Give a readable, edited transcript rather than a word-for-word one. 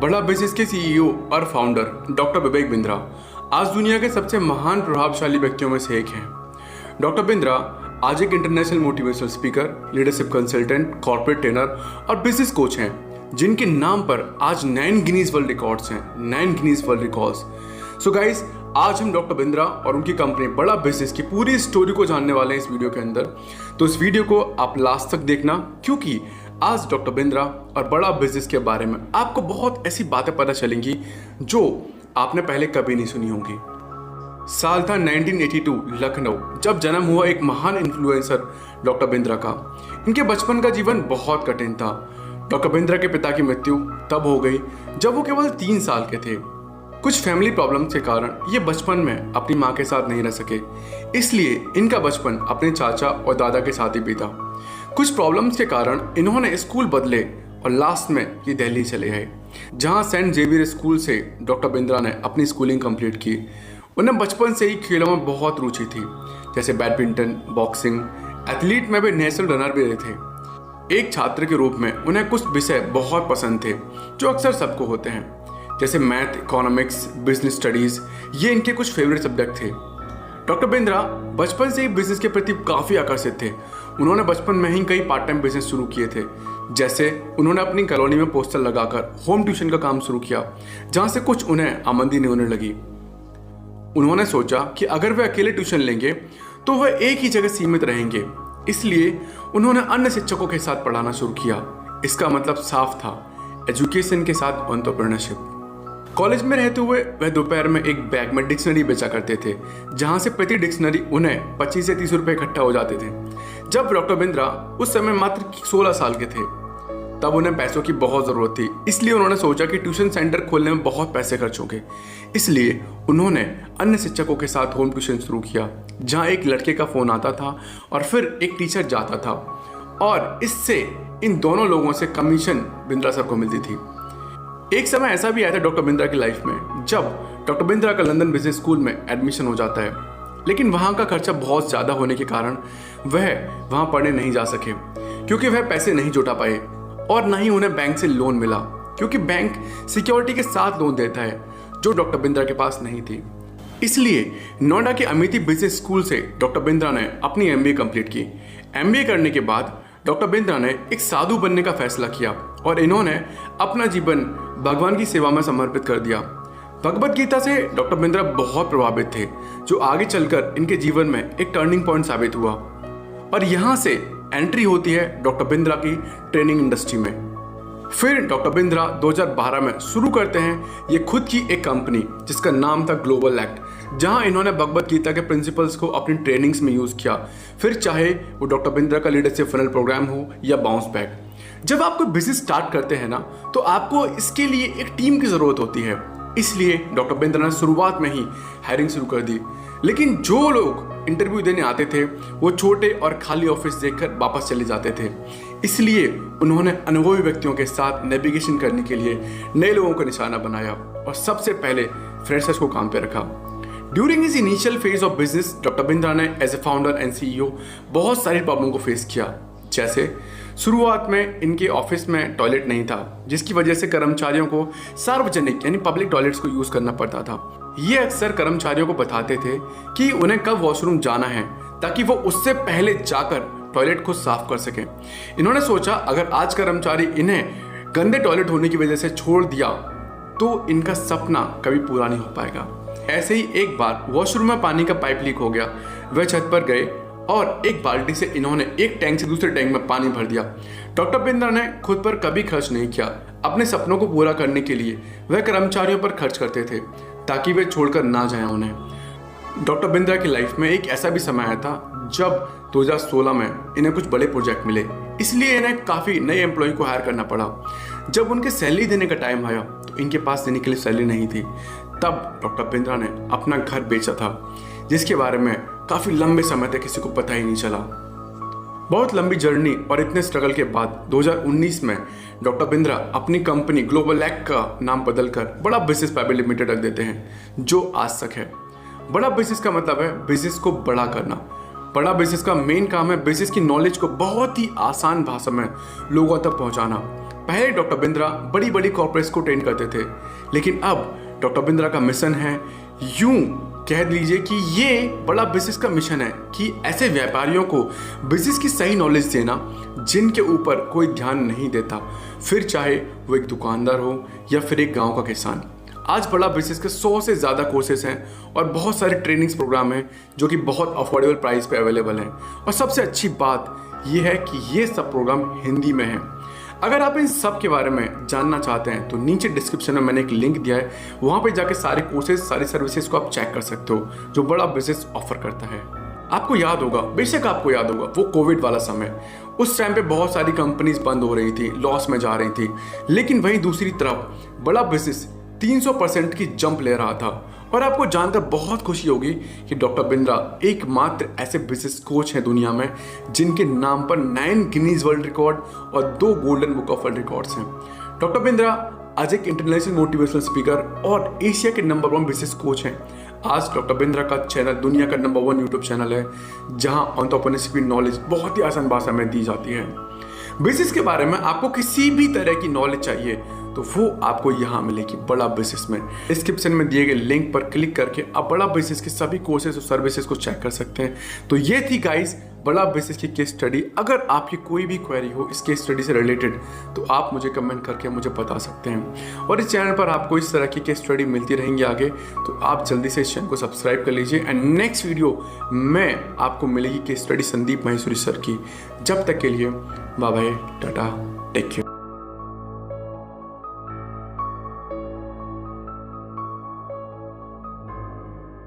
बड़ा बिजनेस के सीईओ और फाउंडर डॉक्टर विवेक बिंद्रा आज दुनिया के सबसे महान प्रभावशाली व्यक्तियों में से एक हैं। डॉक्टर बिंद्रा आज एक international motivational speaker, leadership consultant, corporate trainer और बिजनेस कोच हैं, जिनके नाम पर आज 9 गिनीज वर्ल्ड रिकॉर्ड्स हैं, 9 Guinness world records. So guys, आज हम डॉक्टर बिंद्रा और उनकी कंपनी बड़ा बिजनेस की पूरी स्टोरी को जानने वाले हैं इस वीडियो के अंदर। तो इस वीडियो को आप लास्ट तक देखना, क्योंकि आज डॉक्टर बिंद्रा और बड़ा बिजनेस के बारे में आपको बहुत ऐसी बातें पता चलेंगी जो आपने पहले कभी नहीं सुनी होंगी। साल था 1982 लखनऊ, जब जन्म हुआ एक महान इन्फ्लुएंसर डॉक्टर बिंद्रा का। इनके बचपन का जीवन बहुत कठिन था। डॉक्टर बिंद्रा के पिता की मृत्यु तब हो गई जब वो केवल 3 साल के थे। कुछ फैमिली प्रॉब्लम्स के कारण ये बचपन में अपनी माँ के साथ नहीं रह सके, इसलिए इनका बचपन अपने चाचा और दादा के साथ ही बीता। कुछ प्रॉब्लम्स के कारण इन्होंने स्कूल बदले और लास्ट में ये दिल्ली चले गए, जहाँ सेंट जेवियर स्कूल से डॉक्टर बिंद्रा ने अपनी स्कूलिंग कंप्लीट की। उन्हें बचपन से ही खेलों में बहुत रुचि थी, जैसे बैडमिंटन, बॉक्सिंग, एथलीट में भी नेशनल रनर भी रहे थे। एक छात्र के रूप में उन्हें कुछ विषय बहुत पसंद थे जो अक्सर सबको होते हैं, जैसे मैथ, इकोनॉमिक्स, बिजनेस स्टडीज। ये इनके कुछ फेवरेट सब्जेक्ट थे। डॉक्टर बिंद्रा बचपन से ही बिजनेस के प्रति काफ़ी आकर्षित थे। उन्होंने बचपन में ही कई पार्ट टाइम बिजनेस शुरू किए थे, जैसे उन्होंने अपनी कॉलोनी में पोस्टर लगाकर होम ट्यूशन का काम शुरू किया, जहाँ से कुछ उन्हें आमदनी होने लगी। उन्होंने सोचा कि अगर वे अकेले ट्यूशन लेंगे तो वह एक ही जगह सीमित रहेंगे, इसलिए उन्होंने अन्य शिक्षकों के साथ पढ़ाना शुरू किया। इसका मतलब साफ था, एजुकेशन के साथ एंटरप्रेन्योरशिप। कॉलेज में रहते हुए वह दोपहर में एक बैग में डिक्शनरी बेचा करते थे, जहां से प्रति डिक्शनरी उन्हें 25 से 30 रुपए इकट्ठा हो जाते थे। जब डॉक्टर बिंद्रा उस समय मात्र 16 साल के थे, तब उन्हें पैसों की बहुत ज़रूरत थी, इसलिए उन्होंने सोचा कि ट्यूशन सेंटर खोलने में बहुत पैसे खर्च होंगे। इसलिए उन्होंने अन्य शिक्षकों के साथ होम ट्यूशन शुरू किया, जहाँ एक लड़के का फ़ोन आता था और फिर एक टीचर जाता था, और इससे इन दोनों लोगों से कमीशन बिंद्रा सर को मिलती थी। एक समय ऐसा भी आया था डॉक्टर बिंद्रा की लाइफ में, जब डॉक्टर बिंद्रा का लंदन बिजनेस स्कूल में एडमिशन हो जाता है, लेकिन वहाँ का खर्चा बहुत ज़्यादा होने के कारण वह वहाँ पढ़ने नहीं जा सके, क्योंकि वह पैसे नहीं जुटा पाए, और ना ही उन्हें बैंक से लोन मिला, क्योंकि बैंक सिक्योरिटी के साथ लोन देता है, जो डॉक्टर बिंद्रा के पास नहीं थी। इसलिए नोएडा के अमिती बिजनेस स्कूल से डॉक्टर बिंद्रा ने अपनी MBA कंप्लीट की। MBA करने के बाद डॉक्टर बिंद्रा ने एक साधु बनने का फैसला किया और इन्होंने अपना जीवन भगवान की सेवा में समर्पित कर दिया। भगवद गीता से डॉक्टर बिंद्रा बहुत प्रभावित थे, जो आगे चलकर इनके जीवन में एक टर्निंग पॉइंट साबित हुआ, और यहाँ से एंट्री होती है डॉक्टर बिंद्रा की ट्रेनिंग इंडस्ट्री में। फिर डॉक्टर बिंद्रा 2012 में शुरू करते हैं ये खुद की एक कंपनी, जिसका नाम था ग्लोबल एक्ट, जहां इन्होंने भगवद गीता के प्रिंसिपल्स को अपनी ट्रेनिंग्स में यूज़ किया, फिर चाहे वो डॉक्टर बिंद्रा का लीडरशिप फनल प्रोग्राम हो या बाउंस बैक। जब आप कोई बिजनेस स्टार्ट करते हैं ना, तो आपको इसके लिए एक टीम की ज़रूरत होती है, इसलिए डॉक्टर बिंद्रा ने शुरुआत में ही हायरिंग शुरू कर दी। लेकिन जो लोग इंटरव्यू देने आते थे, वो छोटे और खाली ऑफिस देखकर वापस चले जाते थे, इसलिए उन्होंने अनुभवी व्यक्तियों के साथ नेविगेशन करने के लिए नए लोगों का निशाना बनाया और सबसे पहले फ्रेशर्स को काम पे रखा। During his initial phase of business, doctor Bindra ने as a founder and CEO बहुत सारी प्रॉब्लम को फेस किया, जैसे शुरुआत में इनके ऑफिस में टॉयलेट नहीं था, जिसकी वजह से कर्मचारियों को सार्वजनिक यानी पब्लिक टॉयलेट्स को यूज़ करना पड़ता था। ये अक्सर कर्मचारियों को बताते थे कि उन्हें कब वॉशरूम जाना है, ताकि वो उससे पहले जाकर टॉयलेट को साफ कर सकें। इन्होंने सोचा, अगर आज कर्मचारी इन्हें गंदे टॉयलेट होने की वजह से छोड़ दिया तो इनका सपना कभी पूरा नहीं हो पाएगा। ऐसे ही एक बार वॉशरूम में पानी का पाइप लीक हो गया। वह छत पर गए और एक बाल्टी से इन्होंने एक टैंक से दूसरे टैंक में पानी भर दिया। डॉक्टर बिंद्रा ने खुद पर कभी खर्च नहीं किया। अपने सपनों को पूरा करने के लिए वह कर्मचारियों पर खर्च करते थे, ताकि वे छोड़कर ना जाएं उन्हें। डॉक्टर बिंद्रा की लाइफ में एक ऐसा भी समय आया था जब 2016 में इन्हें कुछ बड़े प्रोजेक्ट मिले, इसलिए इन्हें काफ़ी नए एम्प्लॉय को हायर करना पड़ा। जब उनके सैलरी देने का टाइम आया तो इनके पास देने के लिए सैलरी नहीं थी। तब डॉक्टर बिंद्रा ने अपना घर बेचा था, जिसके बारे में काफ़ी लंबे समय तक किसी को पता ही नहीं चला। बहुत लंबी जर्नी और इतने स्ट्रगल के बाद 2019 में डॉक्टर बिंद्रा अपनी कंपनी ग्लोबल एक्ट का नाम बदलकर बड़ा बिजनेस प्राइवेट लिमिटेड रख देते हैं, जो आज तक है। बड़ा बिजनेस का मतलब है बिजनेस को बड़ा करना। बड़ा बिजनेस का मेन काम है बिजनेस की नॉलेज को बहुत ही आसान भाषा में लोगों तक पहुंचाना, पहले डॉक्टर बिंद्रा बड़ी बड़ी कॉर्पोरेट्स को ट्रेन करते थे, लेकिन अब डॉक्टर बिंद्रा का मिशन है, यूं कह लीजिए कि ये बड़ा बिजनेस का मिशन है कि ऐसे व्यापारियों को बिजनेस की सही नॉलेज देना जिनके ऊपर कोई ध्यान नहीं देता, फिर चाहे वो एक दुकानदार हो या फिर एक गांव का किसान। आज बड़ा बिजनेस के 100 से ज़्यादा कोर्सेज हैं और बहुत सारे ट्रेनिंग्स प्रोग्राम हैं जो कि बहुत अफोर्डेबल प्राइस पे अवेलेबल हैं। और सबसे अच्छी बात यह है कि ये सब प्रोग्राम हिंदी में हैं। अगर आप इन सब के बारे में जानना चाहते हैं तो नीचे डिस्क्रिप्शन में मैंने एक लिंक दिया है, वहाँ पे जाके सारे कोर्सेज, सारी सर्विसेज को आप चेक कर सकते हो जो बड़ा बिजनेस ऑफर करता है। आपको याद होगा, बेशक आपको याद होगा, वो कोविड वाला समय, उस टाइम पे बहुत सारी कंपनीज बंद हो रही थी, लॉस में जा रही थी, लेकिन वहीं दूसरी तरफ बड़ा बिजनेस 300% की जंप ले रहा था। और आपको जानकर बहुत खुशी होगी कि डॉक्टर बिंद्रा एकमात्र ऐसे बिजनेस कोच हैं दुनिया में जिनके नाम पर 9 गिनीज वर्ल्ड रिकॉर्ड और 2 golden book of world records हैं। डॉक्टर बिंद्रा आज एक इंटरनेशनल मोटिवेशनल स्पीकर और एशिया के नंबर 1 बिजनेस कोच हैं। आज डॉक्टर बिंद्रा का चैनल दुनिया का नंबर 1 यूट्यूब चैनल है जहां एंटरप्रेन्योरशिप की नॉलेज बहुत ही आसान भाषा में दी जाती है। बिजनेस के बारे में आपको किसी भी तरह की नॉलेज चाहिए तो वो आपको यहाँ मिलेगी बड़ा बिजनेस में। डिस्क्रिप्शन में दिए गए लिंक पर क्लिक करके आप बड़ा बिजनेस के सभी कोर्सेज और सर्विसेज को चेक कर सकते हैं। तो ये थी गाइस बड़ा बिजनेस की केस स्टडी। अगर आपकी कोई भी क्वेरी हो इस केस स्टडी से रिलेटेड तो आप मुझे कमेंट करके मुझे बता सकते हैं। और इस चैनल पर आपको इस तरह की केस स्टडी मिलती रहेंगी आगे, तो आप जल्दी से इस चैनल को सब्सक्राइब कर लीजिए। एंड नेक्स्ट वीडियो में आपको मिलेगी case study Sandeep Maheshwari sir की। जब तक के लिए bye bye, tata, take care.